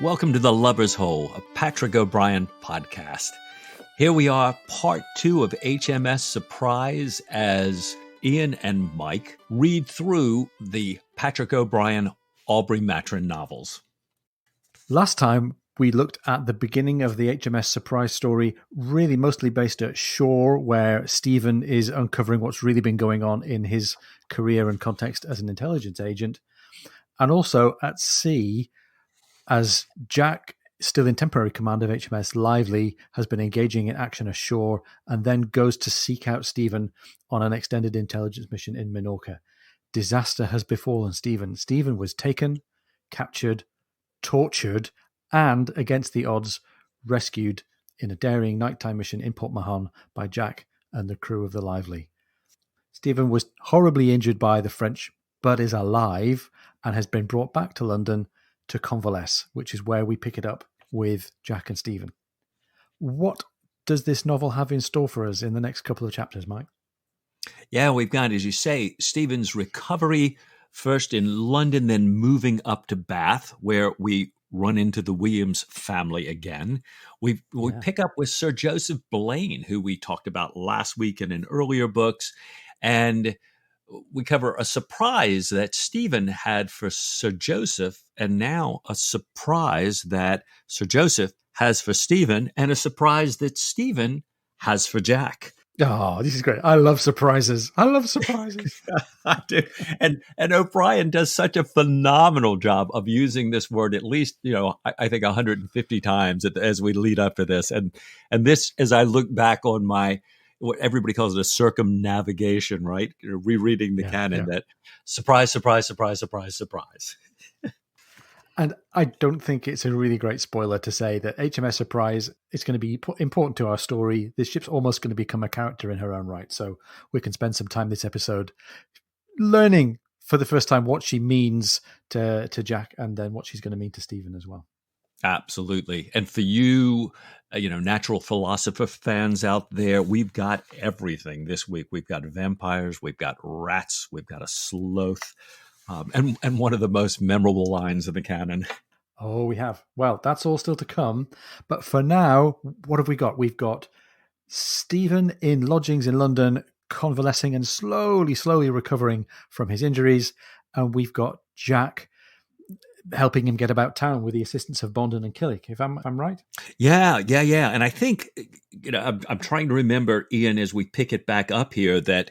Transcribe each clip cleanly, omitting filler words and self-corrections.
Welcome to The Lover's Hole, a Patrick O'Brien podcast. Here we are, part 2 of HMS Surprise, as Ian and Mike read through the Patrick O'Brien Aubrey Maturin novels. Last time, we looked at the beginning of the HMS Surprise story, really mostly based at shore, where Stephen is uncovering what's really been going on in his career and context as an intelligence agent, and also at sea, as Jack, still in temporary command of HMS Lively, has been engaging in action ashore and then goes to seek out Stephen on an extended intelligence mission in Minorca. Disaster has befallen Stephen. Stephen was taken, captured, tortured, and, against the odds, rescued in a daring nighttime mission in Port Mahon by Jack and the crew of the Lively. Stephen was horribly injured by the French, but is alive and has been brought back to London to convalesce, which is where we pick it up with Jack and Stephen. What does this novel have in store for us in the next couple of chapters, Mike? Yeah, we've got, as you say, Stephen's recovery, first in London, then moving up to Bath, where we run into the Williams family again. We pick up with Sir Joseph Blaine, who we talked about last week and in earlier books, and we cover a surprise that Stephen had for Sir Joseph, and now a surprise that Sir Joseph has for Stephen, and a surprise that Stephen has for Jack. Oh, this is great. I love surprises. I do. And O'Brien does such a phenomenal job of using this word at least, I think 150 times as we lead up to this. And this, as I look back on my, what everybody calls it, a circumnavigation, right? Rereading the canon, that surprise, surprise, surprise, surprise, surprise. And I don't think it's a really great spoiler to say that HMS Surprise is going to be important to our story. This ship's almost going to become a character in her own right. So we can spend some time this episode learning for the first time what she means to Jack, and then what she's going to mean to Stephen as well. Absolutely. And for you, natural philosopher fans out there, we've got everything this week. We've got vampires, we've got rats, we've got a sloth, and one of the most memorable lines of the canon. Oh, we have. Well, that's all still to come. But for now, what have we got? We've got Stephen in lodgings in London, convalescing and slowly recovering from his injuries. And we've got Jack helping him get about town with the assistance of Bondon and Killick, if I'm right? Yeah. And I think, I'm trying to remember, Ian, as we pick it back up here, that,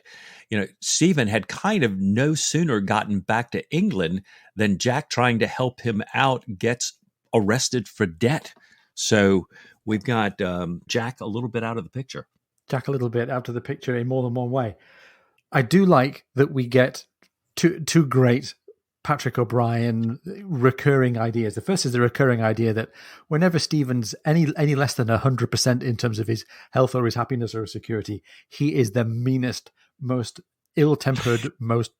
Stephen had kind of no sooner gotten back to England than Jack, trying to help him out, gets arrested for debt. So we've got Jack a little bit out of the picture. Jack a little bit out of the picture in more than one way. I do like that we get two great Patrick O'Brien recurring ideas. The first is the recurring idea that whenever Stephen's any less than 100% in terms of his health or his happiness or his security, he is the meanest, most ill-tempered, most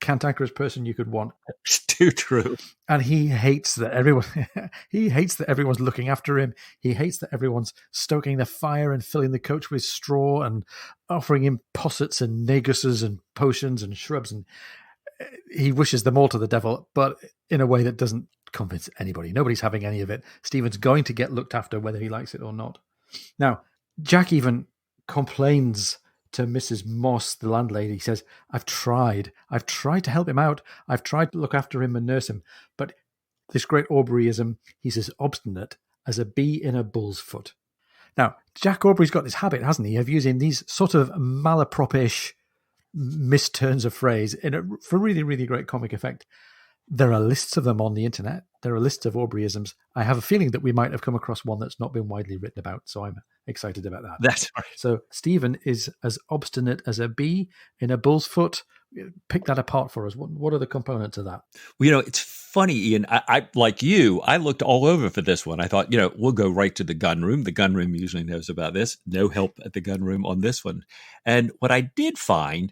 cantankerous person you could want. It's too true. And he hates that everyone's looking after him. He hates that everyone's stoking the fire and filling the coach with straw and offering him possets and neguses and potions and shrubs, and he wishes them all to the devil, but in a way that doesn't convince anybody. Nobody's having any of it. Stephen's going to get looked after whether he likes it or not. Now, Jack even complains to Mrs. Moss, the landlady. He says, I've tried to help him out. I've tried to look after him and nurse him. But this great Aubreyism, he's as obstinate as a bee in a bull's foot. Now, Jack Aubrey's got this habit, hasn't he, of using these sort of malaprop-ish misturns of phrase for really, really great comic effect. There are lists of them on the internet. There are lists of Aubreyisms. I have a feeling that we might have come across one that's not been widely written about, so I'm excited about that. That's right. So Stephen is as obstinate as a bee in a bull's foot. Pick that apart for us. What are the components of that? Well, it's funny, Ian. I like you, I looked all over for this one. I thought, we'll go right to the gun room. The gun room usually knows about this. No help at the gun room on this one. And what I did find,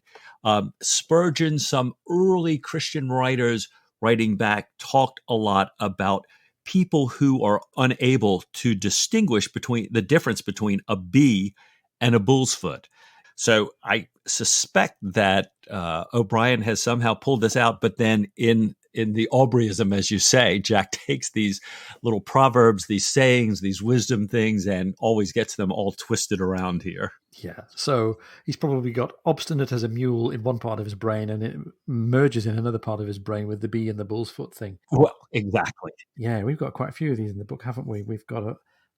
Spurgeon, some early Christian writers writing back, talked a lot about people who are unable to distinguish between the difference between a bee and a bull's foot. So I suspect that O'Brien has somehow pulled this out, but then in in the Aubreyism, as you say, Jack takes these little proverbs, these sayings, these wisdom things, and always gets them all twisted around here. Yeah. So he's probably got obstinate as a mule in one part of his brain, and it merges in another part of his brain with the bee and the bull's foot thing. Well, exactly. Yeah, we've got quite a few of these in the book, haven't we? We've got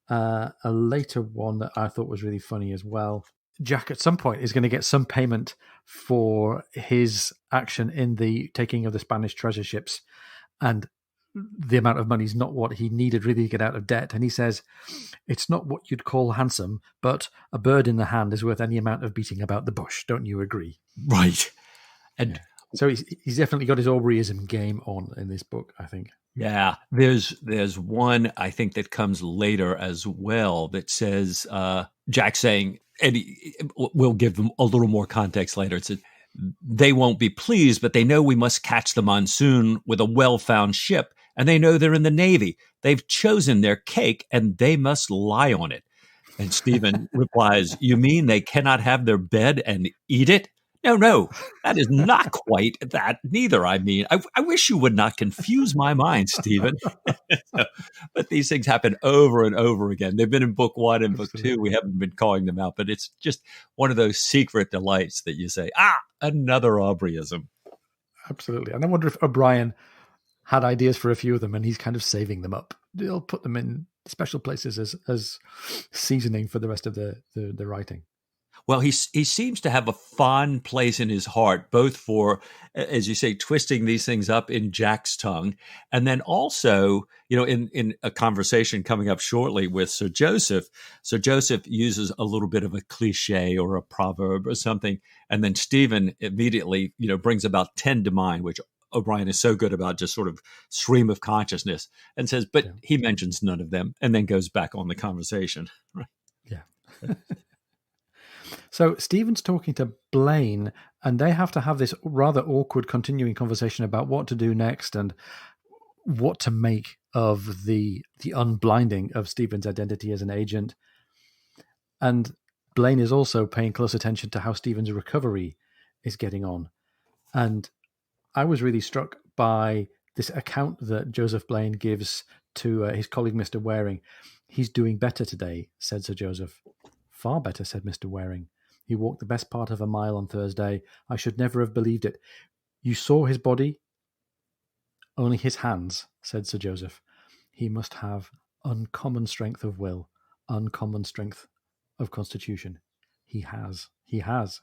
a later one that I thought was really funny as well. Jack at some point is going to get some payment for his action in the taking of the Spanish treasure ships, and the amount of money is not what he needed really to get out of debt. And he says, it's not what you'd call handsome, but a bird in the hand is worth any amount of beating about the bush. Don't you agree? Right. And yeah. So he's definitely got his Aubreyism game on in this book, I think. yeah, there's one I think that comes later as well that says Jack saying, and we'll give them a little more context later. It says, they won't be pleased, but they know we must catch the monsoon with a well-found ship, and they know they're in the Navy. They've chosen their cake, and they must lie on it. And Stephen replies, you mean they cannot have their bed and eat it? No, that is not quite that neither. I mean, I wish you would not confuse my mind, Stephen. But these things happen over and over again. They've been in book one and book two. We haven't been calling them out, but it's just one of those secret delights that you say, another Aubreyism. Absolutely. And I wonder if O'Brien had ideas for a few of them and he's kind of saving them up. He'll put them in special places as seasoning for the rest of the writing. Well, he seems to have a fond place in his heart, both for, as you say, twisting these things up in Jack's tongue, and then also, in a conversation coming up shortly with Sir Joseph uses a little bit of a cliche or a proverb or something, and then Stephen immediately, brings about 10 to mind, which O'Brien is so good about, just sort of stream of consciousness, and says, but he mentions none of them, and then goes back on the conversation. Right? Yeah. So Stephen's talking to Blaine, and they have to have this rather awkward continuing conversation about what to do next and what to make of the unblinding of Stephen's identity as an agent. And Blaine is also paying close attention to how Stephen's recovery is getting on. And I was really struck by this account that Joseph Blaine gives to his colleague, Mr. Waring. He's doing better today, said Sir Joseph. Far better, said Mr. Waring. He walked the best part of a mile on Thursday. I should never have believed it. You saw his body? Only his hands, said Sir Joseph. He must have uncommon strength of will, uncommon strength of constitution. He has,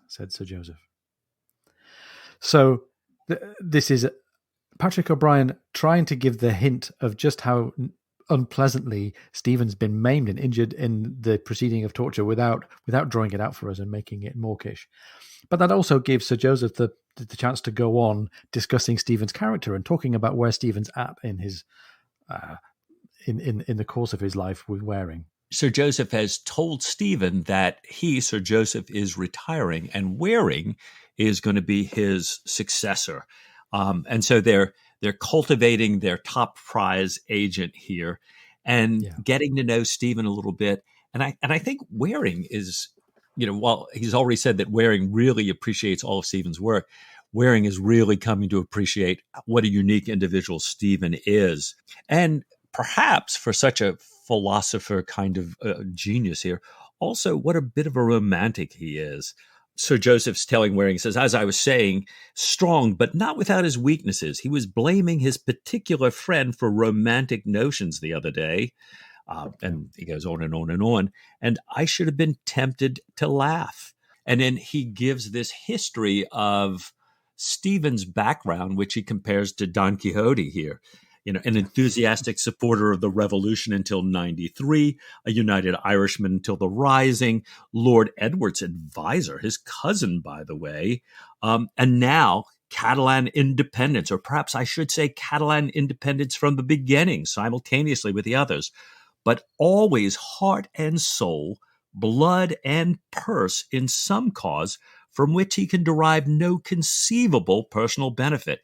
said Sir Joseph. So this is Patrick O'Brien trying to give the hint of just how unpleasantly Stephen's been maimed and injured in the proceeding of torture without drawing it out for us and making it mawkish. But that also gives Sir Joseph the chance to go on discussing Stephen's character and talking about where Stephen's at in his in the course of his life with Waring. Sir Joseph has told Stephen that he, Sir Joseph, is retiring and Waring is going to be his successor. And so they're cultivating their top prize agent here and getting to know Stephen a little bit. And I think Waring is, while he's already said that Waring really appreciates all of Stephen's work, Waring is really coming to appreciate what a unique individual Stephen is. And perhaps for such a philosopher kind of genius here, also what a bit of a romantic he is. Sir Joseph's telling Waring, says, as I was saying, strong, but not without his weaknesses. He was blaming his particular friend for romantic notions the other day. And he goes on and on and on. And I should have been tempted to laugh. And then he gives this history of Stephen's background, which he compares to Don Quixote here. An enthusiastic supporter of the revolution until 93, a United Irishman until the Rising, Lord Edward's advisor, his cousin, by the way, and now Catalan independence, or perhaps I should say Catalan independence from the beginning, simultaneously with the others, but always heart and soul, blood and purse in some cause from which he can derive no conceivable personal benefit.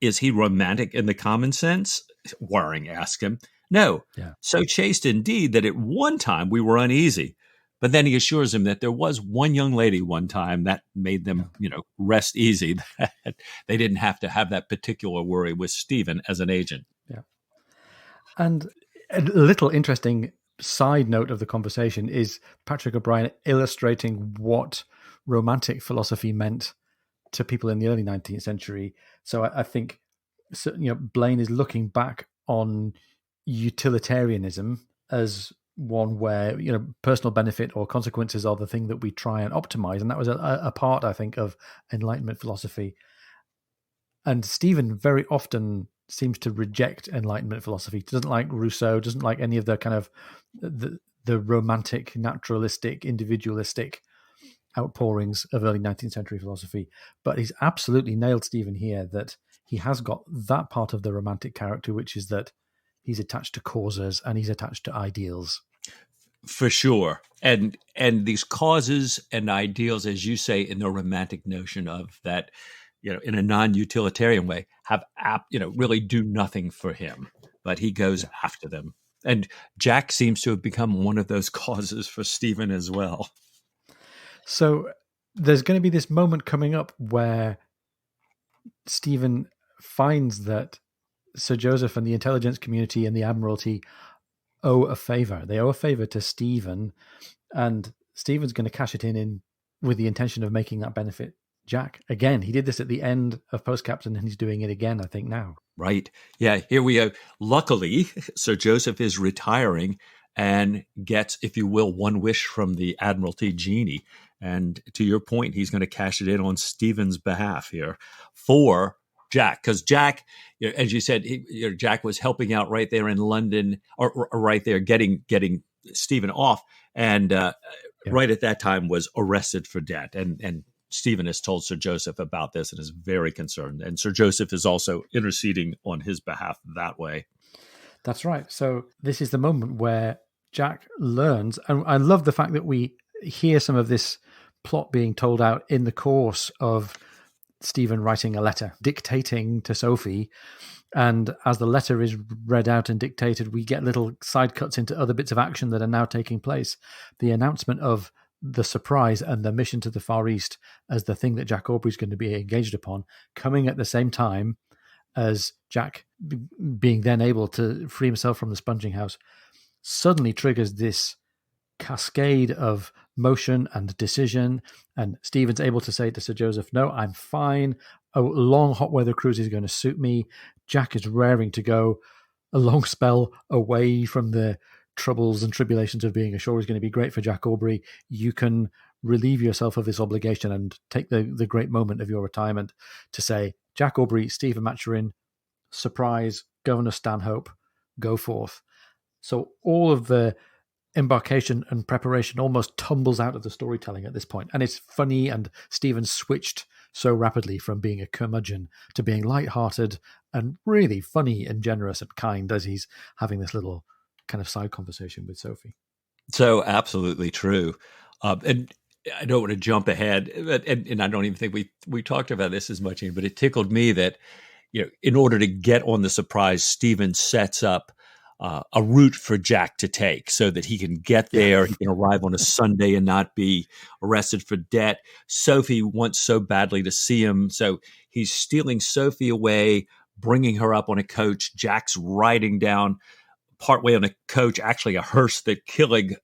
Is he romantic in the common sense? Waring asked him. No. Yeah. So chaste indeed that at one time we were uneasy. But then he assures him that there was one young lady one time that made Yeah. them, rest easy. That they didn't have to have that particular worry with Stephen as an agent. Yeah. And a little interesting side note of the conversation is Patrick O'Brien illustrating what romantic philosophy meant to people in the early 19th century. So I think Blaine is looking back on utilitarianism as one where personal benefit or consequences are the thing that we try and optimize, and that was a part, I think, of Enlightenment philosophy. And Stephen very often seems to reject Enlightenment philosophy. Doesn't like Rousseau. Doesn't like any of the kind of the romantic, naturalistic, individualistic outpourings of early 19th century philosophy. But he's absolutely nailed Stephen here, that he has got that part of the romantic character, which is that he's attached to causes and he's attached to ideals. For sure. And these causes and ideals, as you say, in the romantic notion of that, in a non-utilitarian way, have really do nothing for him, but he goes after them. And Jack seems to have become one of those causes for Stephen as well. So there's going to be this moment coming up where Stephen finds that Sir Joseph and the intelligence community and the Admiralty owe a favor. They owe a favor to Stephen, and Stephen's going to cash it in with the intention of making that benefit Jack. Again, he did this at the end of Post Captain, and he's doing it again, I think, now. Right. Yeah, here we go. Luckily, Sir Joseph is retiring and gets, if you will, one wish from the Admiralty genie. And to your point, he's going to cash it in on Stephen's behalf here for Jack. Because Jack, as you said, Jack was helping out right there in London, or right there getting Stephen off. And right at that time was arrested for debt. And Stephen has told Sir Joseph about this and is very concerned. And Sir Joseph is also interceding on his behalf that way. That's right. So this is the moment where Jack learns, and I love the fact that we hear some of this plot being told out in the course of Stephen writing a letter, dictating to Sophie. And as the letter is read out and dictated, we get little side cuts into other bits of action that are now taking place. The announcement of the surprise and the mission to the Far East as the thing that Jack Aubrey's going to be engaged upon, coming at the same time as Jack being then able to free himself from the sponging house, suddenly triggers this cascade of motion and decision. And Stephen's able to say to Sir Joseph, no, I'm fine. A long hot weather cruise is going to suit me. Jack is raring to go. A long spell away from the troubles and tribulations of being ashore is going to be great for Jack Aubrey. You can relieve yourself of this obligation and take the great moment of your retirement to say, Jack Aubrey, Stephen Maturin, surprise, Governor Stanhope, go forth. So all of the embarkation and preparation almost tumbles out of the storytelling at this point. And it's funny, and Stephen switched so rapidly from being a curmudgeon to being lighthearted and really funny and generous and kind as he's having this little kind of side conversation with Sophie. So absolutely true. And I don't want to jump ahead, and I don't even think we talked about this as much, but it tickled me that, in order to get on the surprise, Stephen sets up a route for Jack to take so that he can get there. He can arrive on a Sunday and not be arrested for debt. Sophie wants so badly to see him, so he's stealing Sophie away, bringing her up on a coach. Jack's riding down partway on a coach, actually a hearse that Killig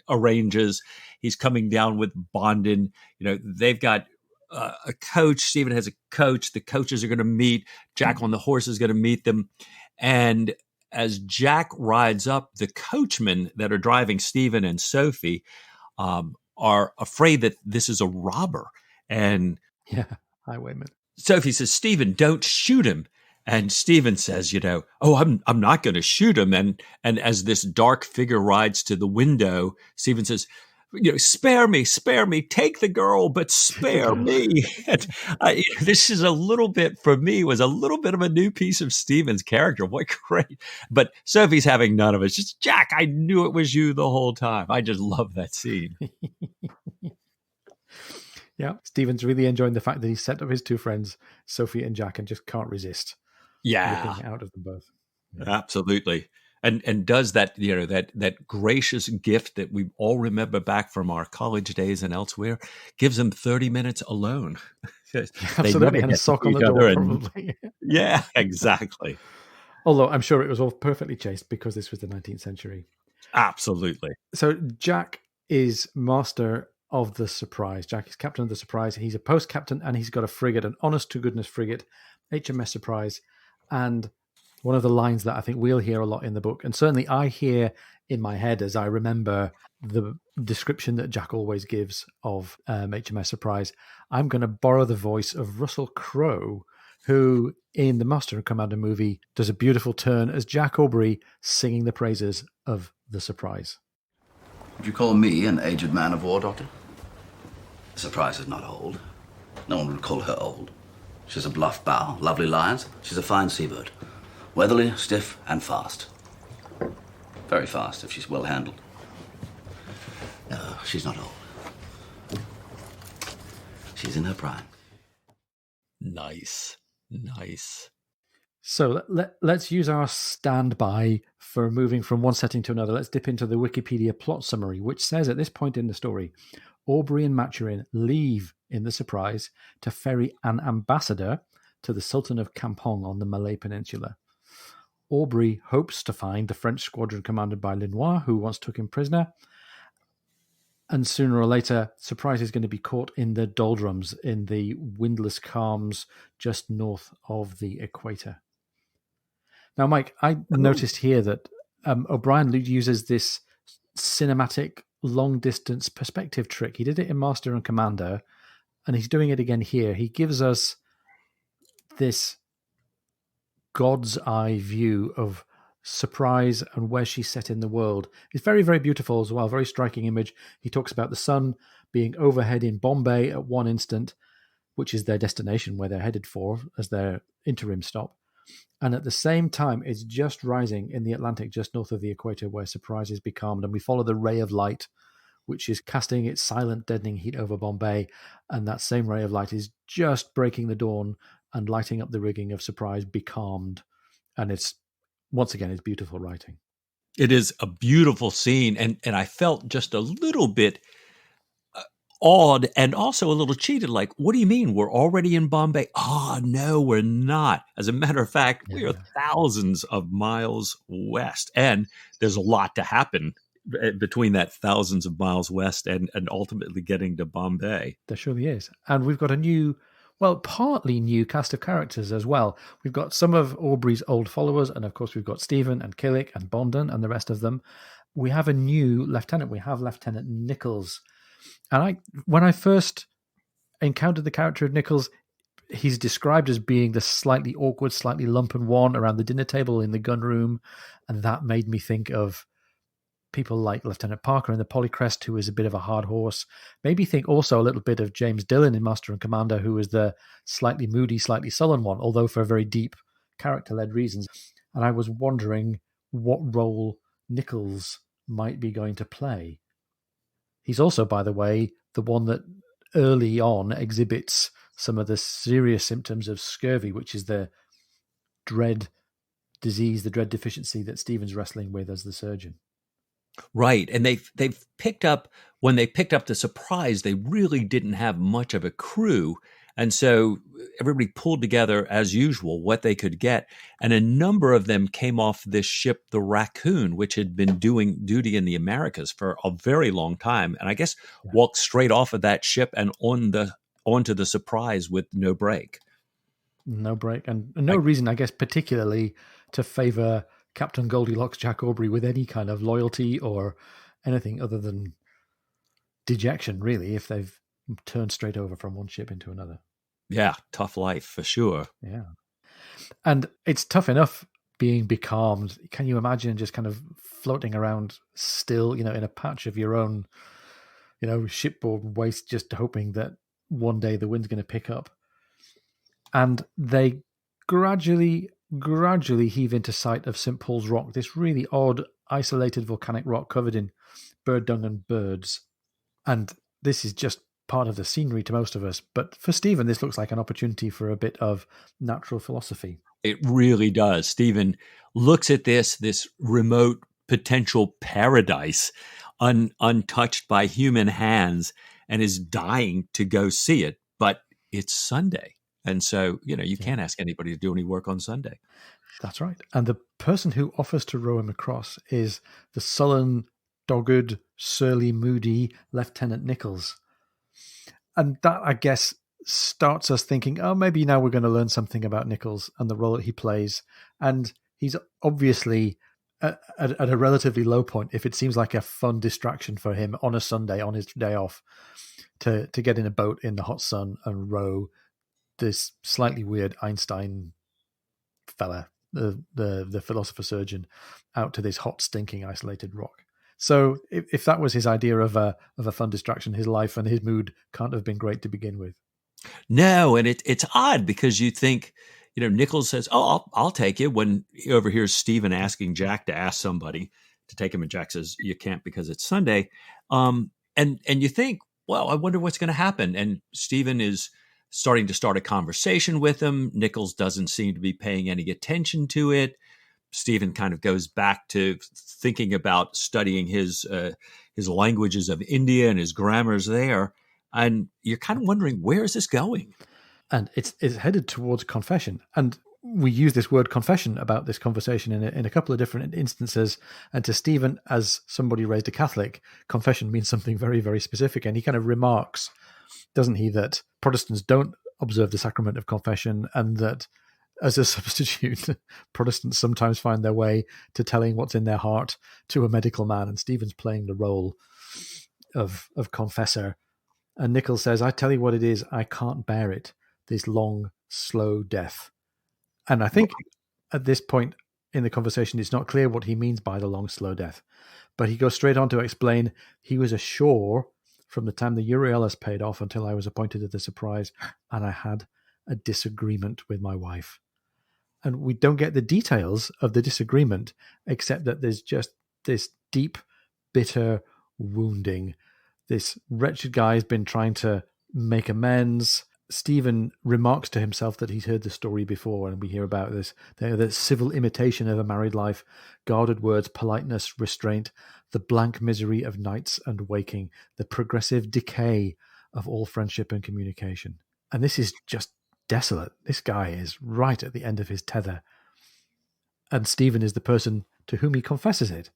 arranges. He's coming down with Bondin. They've got a coach. Stephen has a coach. The coaches are going to meet. Jack on the horse is going to meet them. And as Jack rides up, the coachmen that are driving Stephen and Sophie are afraid that this is a robber. And highwayman. Sophie says, Stephen, don't shoot him. And Stephen says, oh, I'm not going to shoot him. And as this dark figure rides to the window, Stephen says, spare me, take the girl, but spare me. And this is a little bit, for me, was a little bit of a new piece of Stephen's character. What great. But Sophie's having none of it. Just, Jack, I knew it was you the whole time. I just love that scene. Yeah, Stephen's really enjoying the fact that he's set up his two friends, Sophie and Jack, and just can't resist. Yeah, ripping out of them both. Yeah. Absolutely. and does that, that gracious gift that we all remember back from our college days and elsewhere, gives them 30 minutes alone. They never Absolutely, and a get to sock see on each the door, other, and probably. yeah, exactly. Although I'm sure it was all perfectly chaste because this was the 19th century. Absolutely. So Jack is master of the Surprise. Jack is captain of the Surprise. He's a post captain and he's got a frigate, an honest to goodness frigate, HMS Surprise. And one of the lines that I think we'll hear a lot in the book, and certainly I hear in my head as I remember the description that Jack always gives of HMS Surprise, I'm going to borrow the voice of Russell Crowe, who in the Master and Commander movie does a beautiful turn as Jack Aubrey singing the praises of the Surprise. Would you call me an aged man of war, Doctor? The Surprise is not old. No one would call her old. She's a bluff bow, lovely lines. She's a fine seabird. Weatherly, stiff, and fast. Very fast if she's well handled. No, she's not old. She's in her prime. Nice. So let's use our standby for moving from one setting to another. Let's dip into the Wikipedia plot summary, which says at this point in the story, Aubrey and Maturin leave in the Surprise to ferry an ambassador to the Sultan of Kampong on the Malay Peninsula. Aubrey hopes to find the French squadron commanded by Lenoir, who once took him prisoner. And sooner or later, Surprise is going to be caught in the doldrums, in the windless calms just north of the equator. Now, Mike, I noticed here that O'Brien uses this cinematic long-distance perspective trick. He did it in Master and Commander, and he's doing it again here. He gives us this God's eye view of Surprise and where she's set in the world. It's very, very beautiful as well, very striking image. He talks about the sun being overhead in Bombay at one instant, which is their destination where they're headed for as their interim stop. And at the same time, it's just rising in the Atlantic, just north of the equator, where Surprise is becalmed. And we follow the ray of light, which is casting its silent, deadening heat over Bombay. And that same ray of light is just breaking the dawn and lighting up the rigging of Surprise becalmed. And it's, once again, it's beautiful writing. It is a beautiful scene. And I felt just a little bit awed and also a little cheated. Like, what do you mean? We're already in Bombay? Oh, no, we're not. As a matter of fact, we are thousands of miles west. And there's a lot to happen between that thousands of miles west and ultimately getting to Bombay. There surely is. And we've got a new, well, partly new cast of characters as well. We've got some of Aubrey's old followers, and of course we've got Stephen and Killick and Bondon and the rest of them. We have a new lieutenant. We have Lieutenant Nichols. And when I first encountered the character of Nichols, he's described as being the slightly awkward, slightly lumpen one around the dinner table in the gun room. And that made me think of people like Lieutenant Parker in the Polycrest, who is a bit of a hard horse. Maybe think also a little bit of James Dillon in Master and Commander, who is the slightly moody, slightly sullen one, although for very deep character-led reasons. And I was wondering what role Nichols might be going to play. He's also, by the way, the one that early on exhibits some of the serious symptoms of scurvy, which is the dread disease, the dread deficiency that Stephen's wrestling with as the surgeon. Right. And they've picked up, when they picked up the Surprise, they really didn't have much of a crew. And so everybody pulled together, as usual, what they could get. And a number of them came off this ship, the Raccoon, which had been doing duty in the Americas for a very long time. And I guess walked straight off of that ship and onto the Surprise with no break. No break. And no reason, I guess, particularly to favor Captain Goldilocks Jack Aubrey with any kind of loyalty or anything other than dejection, really, if they've turned straight over from one ship into another. Yeah, tough life for sure. Yeah. And it's tough enough being becalmed. Can you imagine just kind of floating around still, in a patch of your own, shipboard waste, just hoping that one day the wind's going to pick up? And they gradually heave into sight of St. Paul's Rock, this really odd, isolated volcanic rock covered in bird dung and birds. And this is just part of the scenery to most of us. But for Stephen, this looks like an opportunity for a bit of natural philosophy. It really does. Stephen looks at this remote potential paradise untouched by human hands and is dying to go see it. But it's Sunday. And so, you Yeah. can't ask anybody to do any work on Sunday. That's right. And the person who offers to row him across is the sullen, dogged, surly, moody Lieutenant Nichols. And that, I guess, starts us thinking, oh, maybe now we're going to learn something about Nichols and the role that he plays. And he's obviously at a relatively low point, if it seems like a fun distraction for him on a Sunday, on his day off, to get in a boat in the hot sun and row this slightly weird Einstein fella, the philosopher surgeon, out to this hot, stinking, isolated rock. So if that was his idea of a fun distraction, his life and his mood can't have been great to begin with. No, and it's odd because you think, Nichols says, "Oh, I'll take you." When he overhears Stephen asking Jack to ask somebody to take him, and Jack says, "You can't because it's Sunday." And you think, well, I wonder what's going to happen. And Stephen is starting to start a conversation with him. Nichols doesn't seem to be paying any attention to it. Stephen kind of goes back to thinking about studying his languages of India and his grammars there. And you're kind of wondering, where is this going? And it's headed towards confession. And we use this word confession about this conversation in a couple of different instances. And to Stephen, as somebody raised a Catholic, confession means something very, very specific. And he kind of remarks, doesn't he, that Protestants don't observe the sacrament of confession, and that as a substitute, Protestants sometimes find their way to telling what's in their heart to a medical man. And Stephen's playing the role of confessor. And Nichols says, I tell you what it is, I can't bear it, this long, slow death. And I think at this point in the conversation, it's not clear what he means by the long, slow death. But he goes straight on to explain he was ashore from the time the Euryalus paid off until I was appointed to the Surprise, and I had a disagreement with my wife. And we don't get the details of the disagreement, except that there's just this deep, bitter wounding. This wretched guy has been trying to make amends. Stephen remarks to himself that he's heard the story before, and we hear about this. The civil imitation of a married life, guarded words, politeness, restraint, the blank misery of nights and waking, the progressive decay of all friendship and communication. And this is just desolate. This guy is right at the end of his tether. And Stephen is the person to whom he confesses it.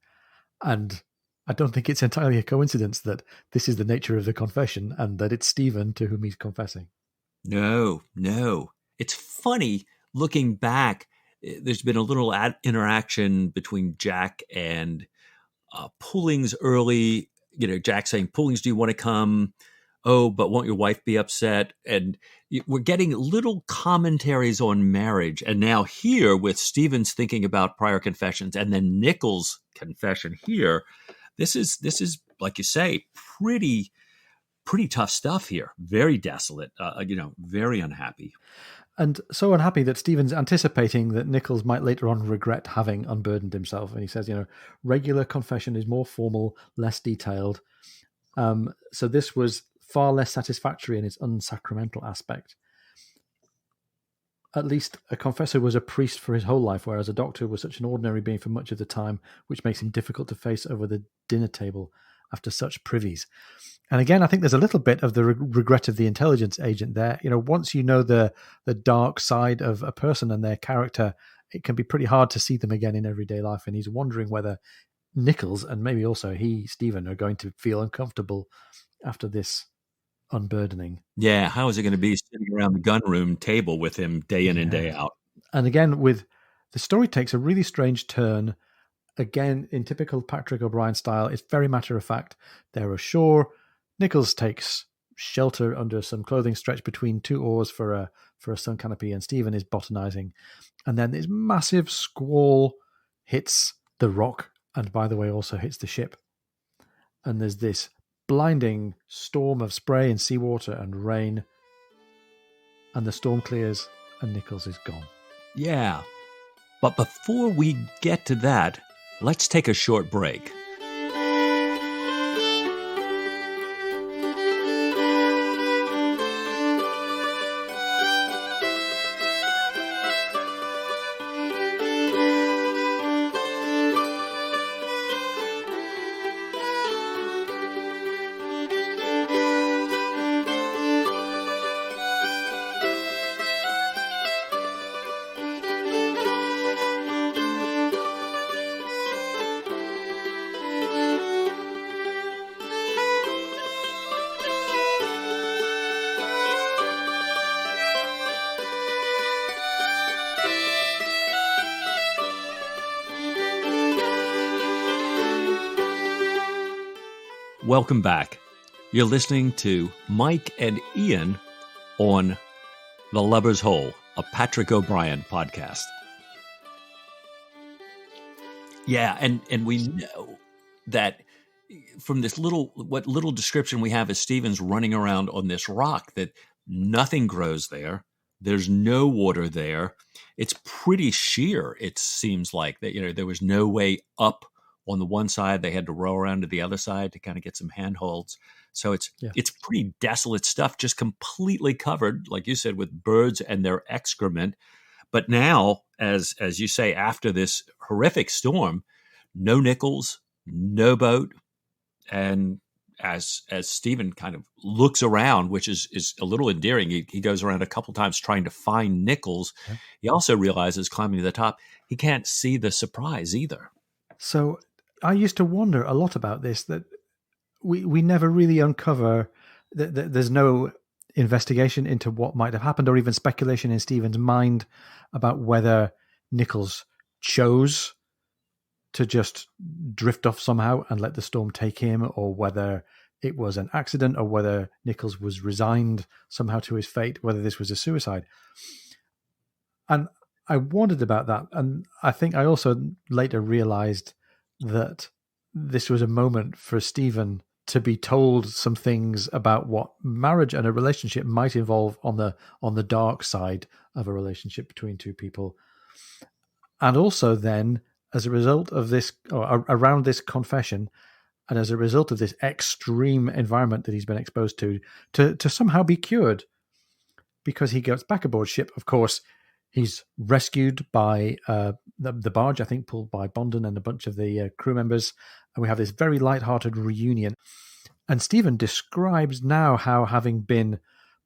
And I don't think it's entirely a coincidence that this is the nature of the confession and that it's Stephen to whom he's confessing. No. It's funny looking back. There's been a little interaction between Jack and Pullings early. Jack saying, "Pullings, do you want to come? Oh, but won't your wife be upset?" And we're getting little commentaries on marriage. And now here with Stephen's thinking about prior confessions and then Nichols' confession here, this is like you say, pretty tough stuff here. Very desolate, very unhappy. And so unhappy that Stephen's anticipating that Nichols might later on regret having unburdened himself. And he says, regular confession is more formal, less detailed. So this was far less satisfactory in its unsacramental aspect. At least a confessor was a priest for his whole life, whereas a doctor was such an ordinary being for much of the time, which makes him difficult to face over the dinner table after such privies. And again, I think there's a little bit of the regret of the intelligence agent there. Once you know the dark side of a person and their character, it can be pretty hard to see them again in everyday life. And he's wondering whether Nichols and maybe also Stephen, are going to feel uncomfortable after this unburdening. Yeah, how is it going to be sitting around the gunroom table with him day in and day out? And again, with the story takes a really strange turn. Again, in typical Patrick O'Brian style, it's very matter of fact. They're ashore. Nichols takes shelter under some clothing stretched between two oars for a sun canopy, and Stephen is botanizing. And then this massive squall hits the rock, and by the way, also hits the ship. And there's this blinding storm of spray and seawater and rain. And the storm clears, and Nichols is gone. Yeah. But before we get to that, let's take a short break. Welcome back. You're listening to Mike and Ian on The Lubber's Hole, a Patrick O'Brien podcast. Yeah, and we know that from this what little description we have is Stephen's running around on this rock, that nothing grows there. There's no water there. It's pretty sheer. It seems like that, there was no way up on the one side. They had to row around to the other side to kind of get some handholds. So it's pretty desolate stuff, just completely covered, like you said, with birds and their excrement. But now, as you say, after this horrific storm, no Nichols, no boat, and as Stephen kind of looks around, which is a little endearing, he goes around a couple times trying to find Nichols. Yeah. He also realizes, climbing to the top, he can't see the surprise either. So I used to wonder a lot about this, that we never really uncover, there's no investigation into what might have happened, or even speculation in Stephen's mind about whether Nichols chose to just drift off somehow and let the storm take him, or whether it was an accident, or whether Nichols was resigned somehow to his fate, whether this was a suicide. And I wondered about that. And I think I also later realized that this was a moment for Stephen to be told some things about what marriage and a relationship might involve on the dark side of a relationship between two people. And also then, as a result of this, or around this confession, and as a result of this extreme environment that he's been exposed to somehow be cured. Because he gets back aboard ship, of course, he's rescued by the barge, I think, pulled by Bondon and a bunch of the crew members. And we have this very light-hearted reunion. And Stephen describes now how, having been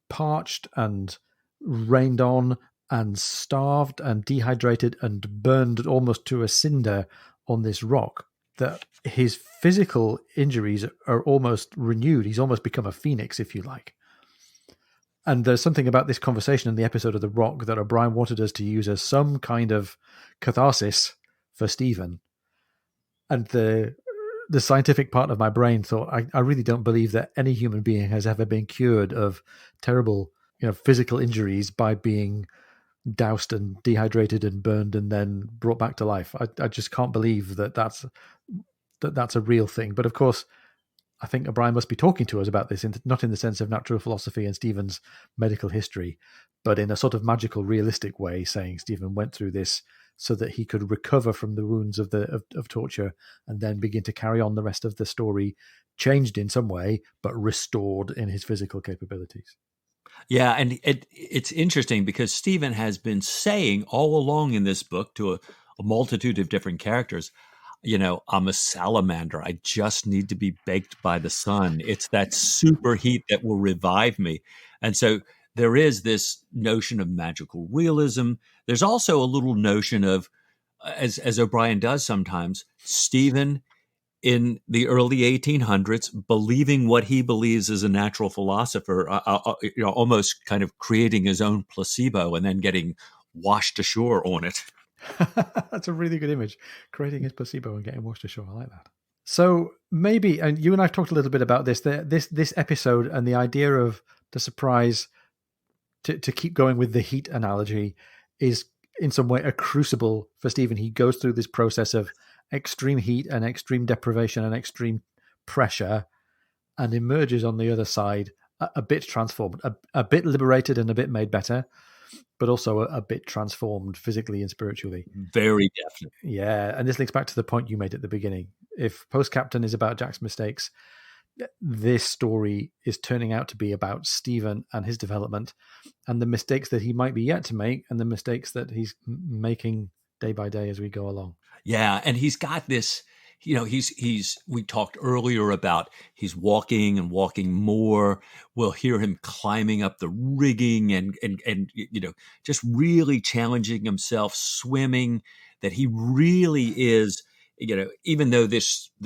parched and rained on and starved and dehydrated and burned almost to a cinder on this rock, that his physical injuries are almost renewed. He's almost become a phoenix, if you like. And there's something about this conversation in the episode of The Rock that O'Brien wanted us to use as some kind of catharsis for Stephen. And the scientific part of my brain thought, I really don't believe that any human being has ever been cured of terrible, physical injuries by being doused and dehydrated and burned and then brought back to life. I just can't believe that's a real thing. But of course, I think O'Brien must be talking to us about this, not in the sense of natural philosophy and Stephen's medical history, but in a sort of magical, realistic way, saying Stephen went through this so that he could recover from the wounds of torture and then begin to carry on the rest of the story, changed in some way, but restored in his physical capabilities. Yeah, and it's interesting because Stephen has been saying all along in this book to a multitude of different characters, I'm a salamander. I just need to be baked by the sun. It's that super heat that will revive me. And so there is this notion of magical realism. There's also a little notion of, as O'Brien does sometimes, Stephen in the early 1800s believing what he believes is a natural philosopher, almost kind of creating his own placebo and then getting washed ashore on it. That's a really good image, creating his placebo and getting washed ashore. I like that. So maybe, and you and I've talked a little bit about this episode and the idea of the surprise, to keep going with the heat analogy, is in some way a crucible for Stephen. He goes through this process of extreme heat and extreme deprivation and extreme pressure and emerges on the other side a bit transformed, a bit liberated and a bit made better, but also a bit transformed physically and spiritually. Very definitely. Yeah, and this links back to the point you made at the beginning. If Post Captain is about Jack's mistakes, this story is turning out to be about Stephen and his development and the mistakes that he might be yet to make and the mistakes that he's making day by day as we go along. Yeah, and he's got this, we talked earlier about he's walking and walking more. We'll hear him climbing up the rigging and just really challenging himself, swimming, that he really is, even though the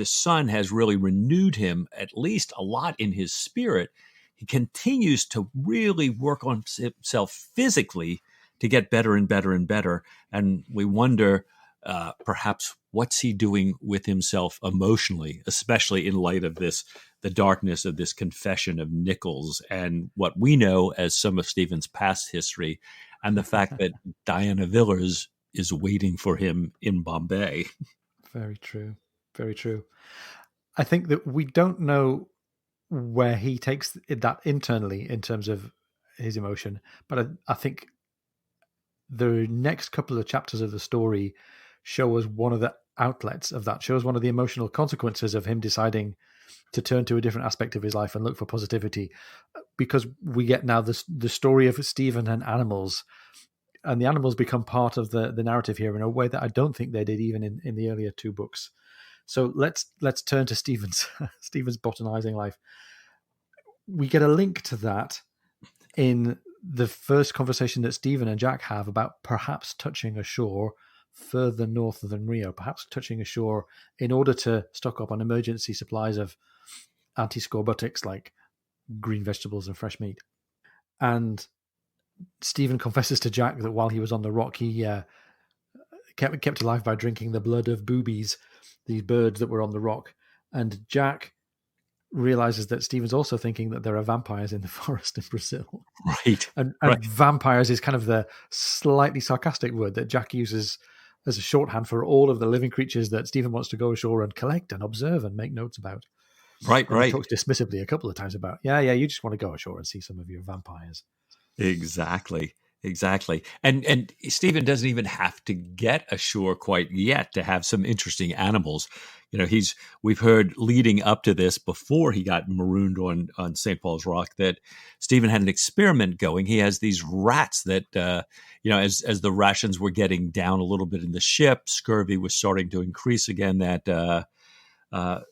sun has really renewed him, at least a lot in his spirit, he continues to really work on himself physically to get better and better and better. And we wonder, perhaps what's he doing with himself emotionally, especially in light of the darkness of this confession of Nichols and what we know as some of Stephen's past history, and the fact that Diana Villars is waiting for him in Bombay. Very true. Very true. I think that we don't know where he takes that internally in terms of his emotion, but I think the next couple of chapters of the story show us one of the outlets of that, shows one of the emotional consequences of him deciding to turn to a different aspect of his life and look for positivity, because we get now the story of Stephen and animals, and the animals become part of the narrative here in a way that I don't think they did even in the earlier two books. So let's turn to Stephen's botanizing life. We get a link to that in the first conversation that Stephen and Jack have about perhaps touching ashore further north than Rio, perhaps touching ashore in order to stock up on emergency supplies of anti-scorbutic like green vegetables and fresh meat. And Stephen confesses to Jack that while he was on the rock, he kept alive by drinking the blood of boobies, these birds that were on the rock. And Jack realizes that Stephen's also thinking that there are vampires in the forest in Brazil. Right. And right. vampires is kind of the slightly sarcastic word that Jack uses as a shorthand for all of the living creatures that Stephen wants to go ashore and collect and observe and make notes about. Right, and right. He talks dismissively a couple of times about, you just want to go ashore and see some of your vampires. Exactly. And Stephen doesn't even have to get ashore quite yet to have some interesting animals. You know, we've heard leading up to this, before he got marooned on St. Paul's Rock, that Stephen had an experiment going. He has these rats that, as the rations were getting down a little bit in the ship, scurvy was starting to increase again, that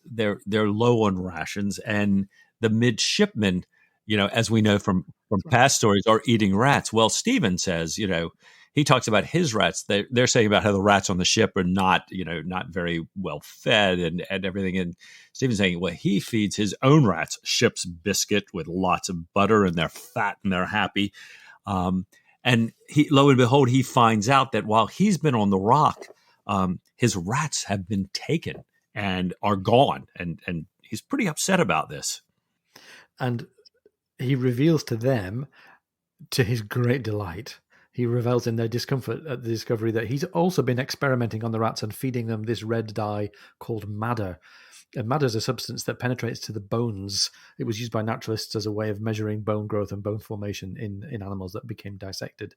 they're low on rations, and the midshipmen, as we know from past stories, are eating rats. Well, Stephen says, he talks about his rats. They're saying about how the rats on the ship are not very well fed and everything. And Stephen's saying, well, he feeds his own rats ship's biscuit with lots of butter, and they're fat and they're happy. And lo and behold, he finds out that while he's been on the rock, his rats have been taken and are gone. And he's pretty upset about this. And he reveals to them, to his great delight, he revels in their discomfort at the discovery that he's also been experimenting on the rats and feeding them this red dye called madder. And madder is a substance that penetrates to the bones. It was used by naturalists as a way of measuring bone growth and bone formation in animals that became dissected.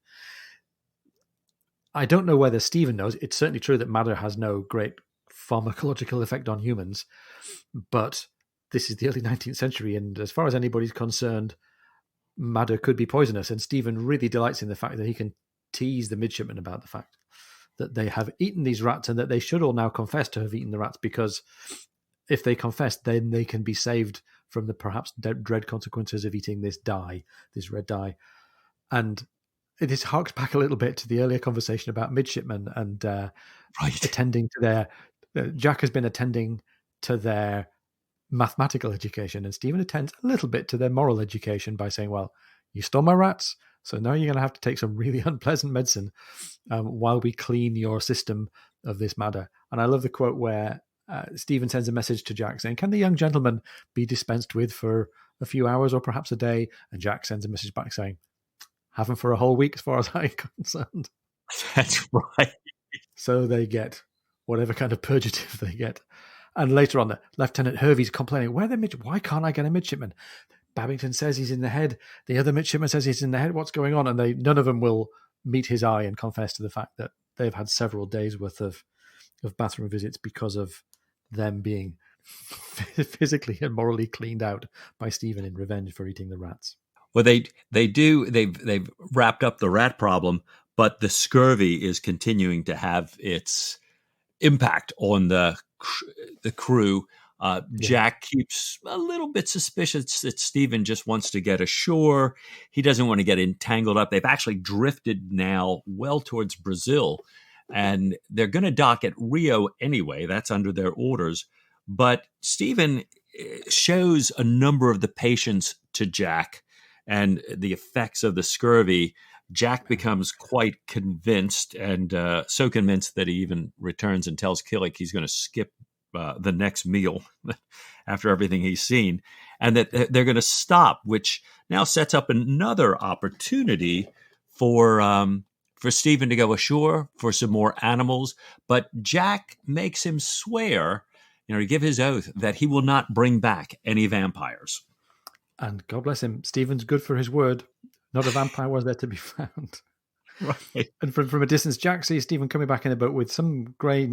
I don't know whether Stephen knows. It's certainly true that madder has no great pharmacological effect on humans, but this is the early 19th century, and as far as anybody's concerned, madder could be poisonous. And Stephen really delights in the fact that he can tease the midshipmen about the fact that they have eaten these rats and that they should all now confess to have eaten the rats, because if they confess, then they can be saved from the perhaps dread consequences of eating this dye, this red dye. And this harks back a little bit to the earlier conversation about midshipmen and attending to their... Jack has been attending to their mathematical education, and Stephen attends a little bit to their moral education by saying, well, you stole my rats, so now you're going to have to take some really unpleasant medicine while we clean your system of this madder. And I love the quote where Stephen sends a message to Jack saying, can the young gentleman be dispensed with for a few hours or perhaps a day? And Jack sends a message back saying, have him for a whole week as far as I'm concerned. That's right. So they get whatever kind of purgative they get. And later on, Lieutenant Hervey's complaining, why can't I get a midshipman? Babington says he's in the head. The other midshipman says he's in the head. What's going on? And none of them will meet his eye and confess to the fact that they've had several days worth of bathroom visits because of them being physically and morally cleaned out by Stephen in revenge for eating the rats. Well, they've wrapped up the rat problem, but the scurvy is continuing to have its impact on the crew. Jack keeps a little bit suspicious that Stephen just wants to get ashore. He doesn't want to get entangled up. They've actually drifted now well towards Brazil, and they're going to dock at Rio anyway. That's under their orders. But Stephen shows a number of the patients to Jack and the effects of the scurvy Jack becomes quite convinced, and so convinced that he even returns and tells Killick he's going to skip the next meal after everything he's seen, and that they're going to stop, which now sets up another opportunity for Stephen to go ashore for some more animals. But Jack makes him swear, to give his oath that he will not bring back any vampires. And God bless him, Stephen's good for his word. Not a vampire was there to be found. Right. And from a distance, Jack sees Stephen coming back in the boat with some great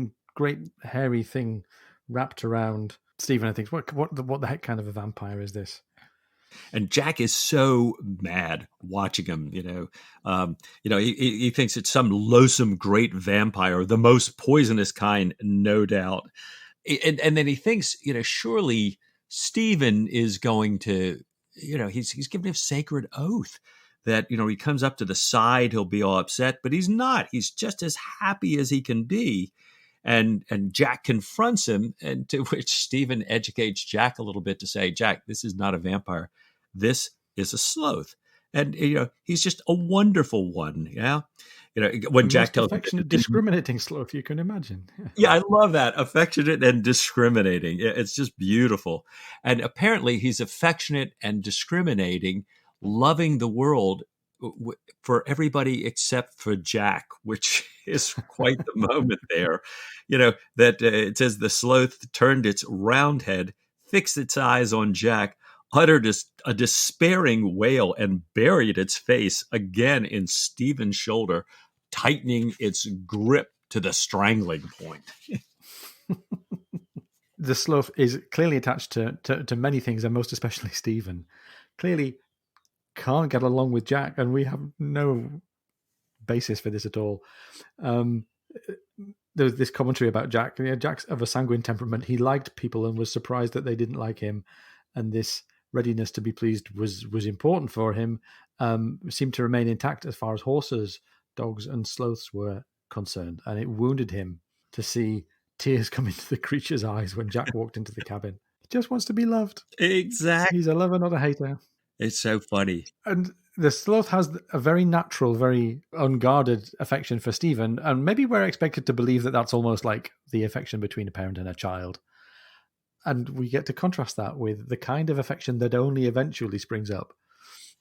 hairy thing wrapped around Stephen. And thinks, what the heck kind of a vampire is this? And Jack is so mad watching him. He thinks it's some loathsome great vampire, the most poisonous kind, no doubt. And then he thinks, surely Stephen is going to, he's given him a sacred oath that, he comes up to the side, he'll be all upset, but he's not. He's just as happy as he can be. And Jack confronts him, and to which Stephen educates Jack a little bit to say, Jack, this is not a vampire. This is a sloth. And, he's just a wonderful one. Yeah. When Jack tells affectionate, discriminating sloth you can imagine. Yeah, I love that. Affectionate and discriminating. It's just beautiful. And apparently he's affectionate and discriminating, loving the world for everybody except for Jack, which is quite the moment there. That it says the sloth turned its round head, fixed its eyes on Jack, uttered a despairing wail, and buried its face again in Stephen's shoulder, tightening its grip to the strangling point. The sloth is clearly attached to many things, and most especially Stephen. Clearly can't get along with Jack, and we have no basis for this at all. There's this commentary about Jack. Jack's of a sanguine temperament. He liked people and was surprised that they didn't like him, and this readiness to be pleased was important for him. Seemed to remain intact as far as horses, dogs, and sloths were concerned, and it wounded him to see tears come into the creature's eyes when Jack walked into the cabin. He just wants to be loved. Exactly. He's a lover, not a hater. It's so funny. And the sloth has a very natural, very unguarded affection for Stephen, and maybe we're expected to believe that that's almost like the affection between a parent and a child. And we get to contrast that with the kind of affection that only eventually springs up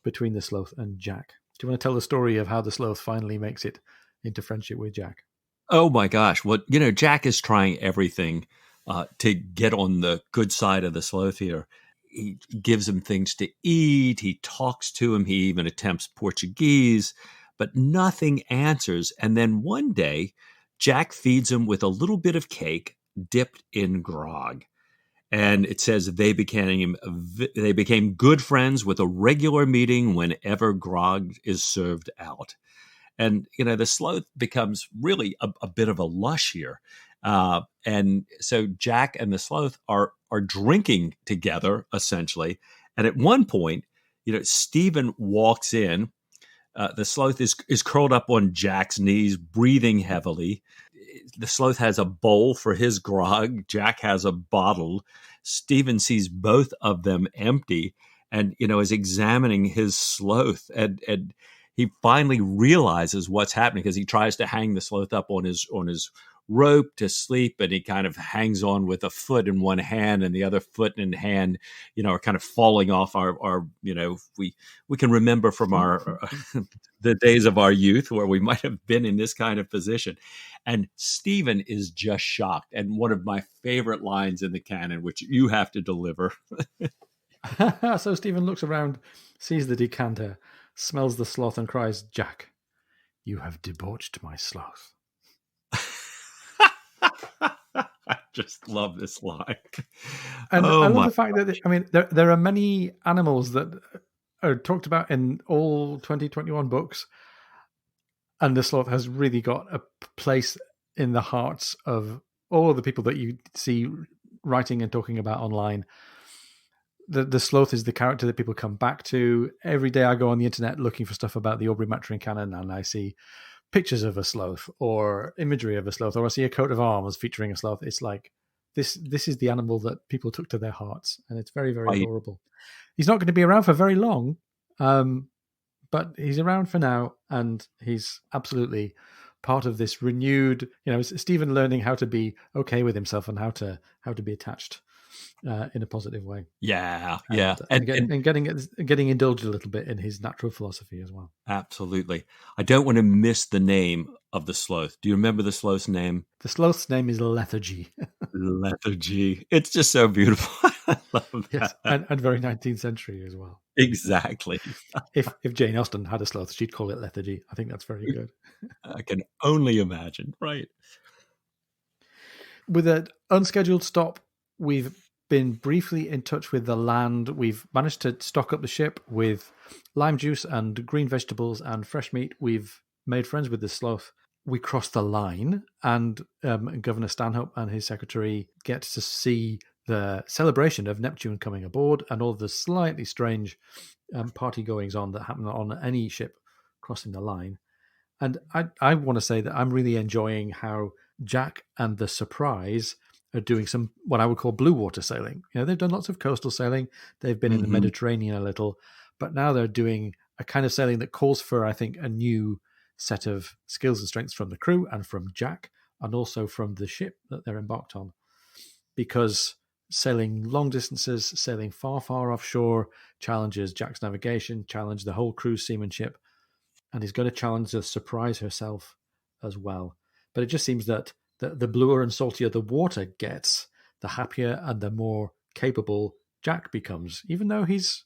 between the sloth and Jack. Do you want to tell the story of how the sloth finally makes it into friendship with Jack? Oh my gosh. Well, Jack is trying everything to get on the good side of the sloth here. He gives him things to eat. He talks to him. He even attempts Portuguese, but nothing answers. And then one day, Jack feeds him with a little bit of cake dipped in grog. And it says they became good friends with a regular meeting whenever grog is served out. And, the sloth becomes really a bit of a lush here. And so Jack and the sloth are drinking together, essentially. And at one point, Stephen walks in. The sloth is curled up on Jack's knees, breathing heavily. The sloth has a bowl for his grog. Jack has a bottle. Stephen sees both of them empty and, is examining his sloth. And he finally realizes what's happening because he tries to hang the sloth up on his rope to sleep, and he kind of hangs on with a foot in one hand and the other foot and hand, are kind of falling off our we can remember from our the days of our youth where we might have been in this kind of position. And Stephen is just shocked. And one of my favorite lines in the canon, which you have to deliver. So Stephen looks around, sees the decanter, smells the sloth, and cries, "Jack, you have debauched my sloth." I just love this line. And I love the fact that, there are many animals that are talked about in all 2021 books, and the sloth has really got a place in the hearts of all of the people that you see writing and talking about online. The sloth is the character that people come back to. Every day I go on the internet looking for stuff about the Aubrey Maturin canon, and I see pictures of a sloth or imagery of a sloth, or I see a coat of arms featuring a sloth. It's like this is the animal that people took to their hearts, and it's very, very adorable. He's not going to be around for very long, but he's around for now, and he's absolutely part of this renewed, Stephen learning how to be okay with himself and how to be attached in a positive way. Yeah, yeah. And getting indulged a little bit in his natural philosophy as well. Absolutely. I don't want to miss the name of the sloth. Do you remember the sloth's name? The sloth's name is Lethargy. Lethargy. It's just so beautiful. I love Yes, that. and very 19th century as well. Exactly. If Jane Austen had a sloth, she'd call it Lethargy. I think that's very good. I can only imagine. Right. With an unscheduled stop, we've been briefly in touch with the land. We've managed to stock up the ship with lime juice and green vegetables and fresh meat. We've made friends with the sloth. We cross the line, and Governor Stanhope and his secretary get to see the celebration of Neptune coming aboard and all the slightly strange party goings on that happen on any ship crossing the line. And I want to say that I'm really enjoying how Jack and the Surprise are doing some what I would call blue water sailing. They've done lots of coastal sailing. They've been in the Mediterranean a little, but now they're doing a kind of sailing that calls for, I think, a new set of skills and strengths from the crew and from Jack, and also from the ship that they're embarked on. Because sailing long distances, sailing far, far offshore, challenges Jack's navigation, challenge the whole crew's seamanship, and he's got to challenge the Surprise herself as well. But it just seems that the bluer and saltier the water gets, the happier and the more capable Jack becomes. Even though he's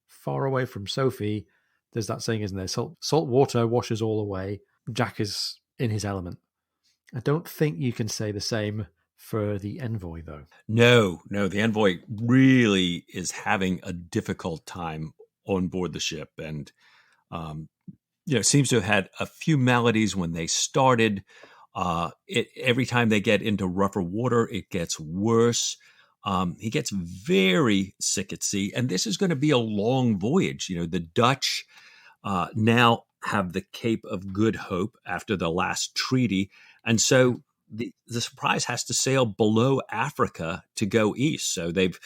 far away from Sophie, there's that saying, isn't there? Salt water washes all away. Jack is in his element. I don't think you can say the same for the Envoy, though. No, the Envoy really is having a difficult time on board the ship, and seems to have had a few maladies when they started. Every time they get into rougher water, it gets worse. He gets very sick at sea, and this is going to be a long voyage. The Dutch now have the Cape of Good Hope after the last treaty, and so the Surprise has to sail below Africa to go east. So they've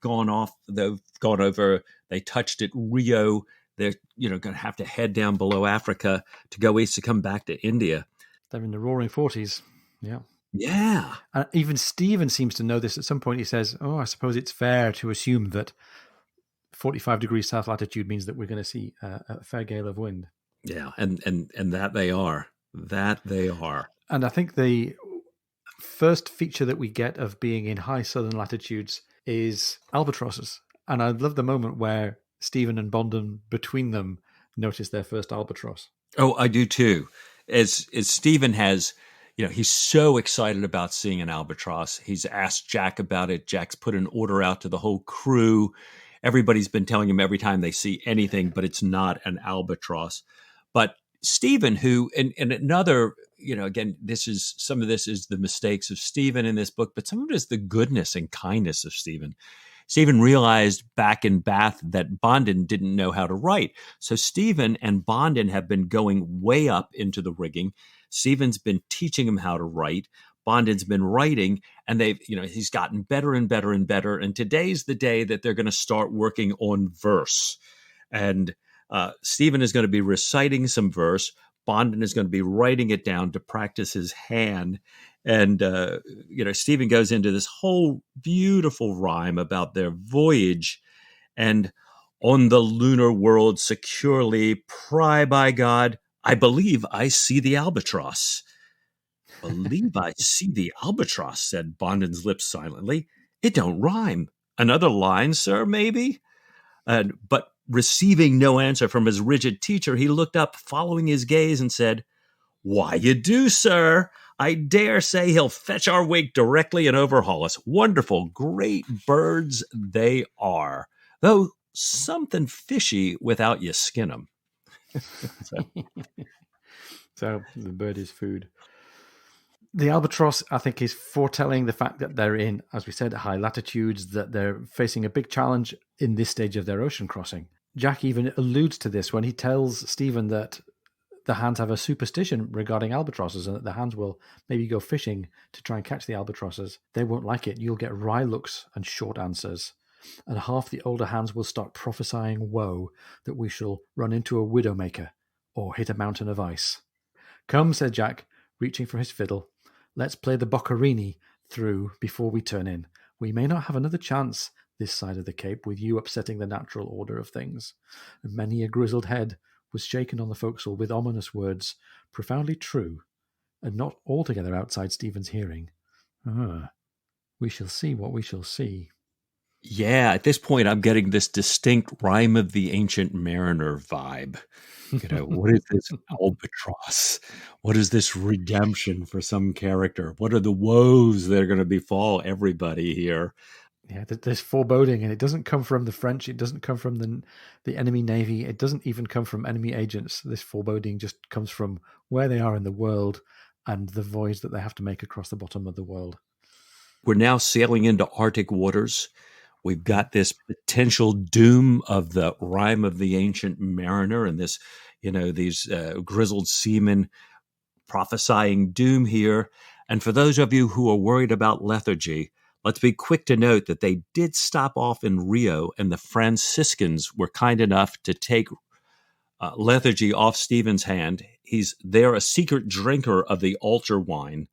gone off. They've gone over. They touched at Rio. They're going to have to head down below Africa to go east to come back to India. They're in the roaring 40s. Yeah. Yeah. Even Stephen seems to know this. At some point he says, I suppose it's fair to assume that 45 degrees south latitude means that we're going to see a fair gale of wind. Yeah, and that they are. That they are. And I think the first feature that we get of being in high southern latitudes is albatrosses. And I love the moment where Stephen and Bonden, between them, notice their first albatross. Oh, I do too. As Stephen has, he's so excited about seeing an albatross. He's asked Jack about it. Jack's put an order out to the whole crew. Everybody's been telling him every time they see anything, but it's not an albatross. But Stephen, who, and another, again, some of this is the mistakes of Stephen in this book, but some of it is the goodness and kindness of Stephen. Stephen realized back in Bath that Bonden didn't know how to write. So Stephen and Bonden have been going way up into the rigging. Stephen's been teaching him how to write. Bonden's been writing, and he's gotten better and better and better. And today's the day that they're going to start working on verse. And Stephen is going to be reciting some verse. Bonden is going to be writing it down to practice his hand. And, Stephen goes into this whole beautiful rhyme about their voyage. And on the lunar world securely, pry by God, I believe I see the albatross. Believe I see the albatross, said Bonden's lips silently. It don't rhyme. Another line, sir, maybe? But receiving no answer from his rigid teacher, he looked up, following his gaze, and said, Why, you do, sir. I dare say he'll fetch our wake directly and overhaul us. Wonderful, great birds they are, though something fishy without you skin 'em. So the bird is food. The albatross, I think, is foretelling the fact that they're in, as we said, high latitudes, that they're facing a big challenge in this stage of their ocean crossing. Jack even alludes to this when he tells Stephen that the hands have a superstition regarding albatrosses and that the hands will maybe go fishing to try and catch the albatrosses. They won't like it. You'll get wry looks and short answers. and half the older hands will start prophesying woe, that we shall run into a widowmaker or hit a mountain of ice. Come, said Jack, reaching for his fiddle. Let's play the Boccherini through before we turn in. We may not have another chance this side of the Cape with you upsetting the natural order of things. And many a grizzled head was shaken on the forecastle with ominous words, profoundly true, and not altogether outside Stephen's hearing. We shall see what we shall see. Yeah, at this point, I'm getting this distinct Rime of the Ancient Mariner vibe. What is this albatross? What is this redemption for some character? What are the woes that are going to befall everybody here? Yeah, there's foreboding, and it doesn't come from the French. It doesn't come from the enemy navy. It doesn't even come from enemy agents. This foreboding just comes from where they are in the world and the voyage that they have to make across the bottom of the world. We're now sailing into Arctic waters. We've got this potential doom of the Rime of the Ancient Mariner and this, these grizzled seamen prophesying doom here. And for those of you who are worried about lethargy, let's be quick to note that they did stop off in Rio, and the Franciscans were kind enough to take lethargy off Stephen's hand. He's there, a secret drinker of the altar wine,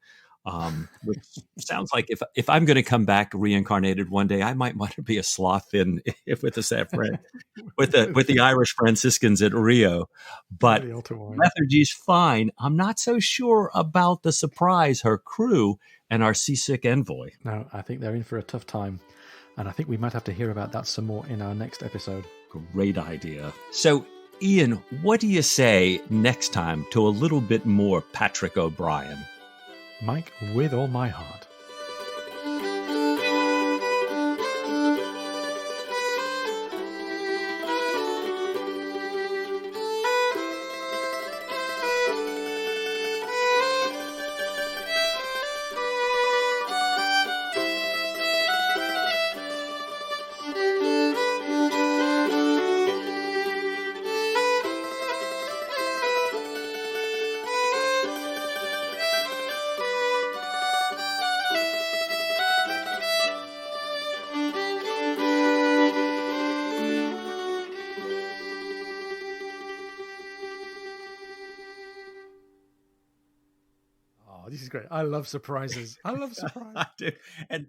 which sounds like if I'm going to come back reincarnated one day, I might want to be a sloth in with the Irish Franciscans at Rio. But lethargy's fine. I'm not so sure about the surprise, her crew and our seasick envoy. No, I think they're in for a tough time. And I think we might have to hear about that some more in our next episode. Great idea. So, Ian, what do you say next time to a little bit more Patrick O'Brien? Mike, with all my heart. This is great. I love surprises. I love surprises. I do. And